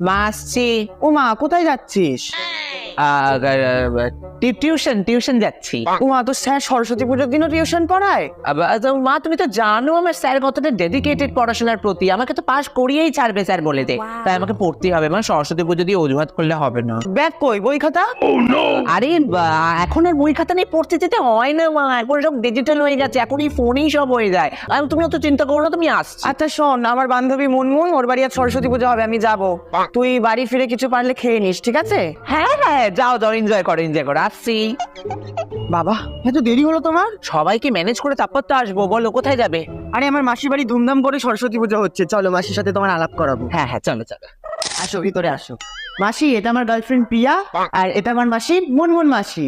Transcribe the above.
মা আসছি। ও মা, কোথায় যাচ্ছিস? টিউশন যাচ্ছি। ও মা, তো স্যার সরস্বতী পুজোর দিনও টিউশন পড়ায়? মা তুমি তো জানো আমার স্যার কতটা ডেডিকেটেড পড়াশোনার প্রতি, আমাকে তো পাস করিয়েই ছাড়বে স্যার বলে দে, তাই আমাকে পড়তেই হবে। মানে সরস্বতী পুজো দিয়ে অজুহাত করলে হবে না। ব্যাগ কই, বই খাতা? আরে এখন আর বই খাতা নিয়ে পড়তে যেতে হয় না মা, এখন সব ডিজিটাল হয়ে গেছে, এখন এই ফোনেই সব হয়ে যায়। আর তুমি অত চিন্তা করো না, তুমি আসছি। আচ্ছা শোন, আমার বান্ধবী মুনমুন, ওর বাড়ি আজ সরস্বতী পুজো হবে, আমি যাব। তুই বাড়ি ফিরে কিছু পারলে খেয়ে নিস, ঠিক আছে? হ্যাঁ হ্যাঁ, যাও যাও, এনজয় করো আসছি। বাবা, এত দেরি হলো তোমার? সবাইকে ম্যানেজ করে তারপর তো আসবো। বলো কোথায় যাবে? আরে আমার মাসির বাড়ি ধুমধাম করে সরস্বতী পুজো হচ্ছে, চলো মাসির সাথে তোমার আলাপ করাবো। হ্যাঁ হ্যাঁ, চলো চলো। আসো, ভিতরে আসো। মাসি, এটা আমার গার্লফ্রেন্ড প্রিয়া, আর এটা আমার মাসি মুনমুন মাসি।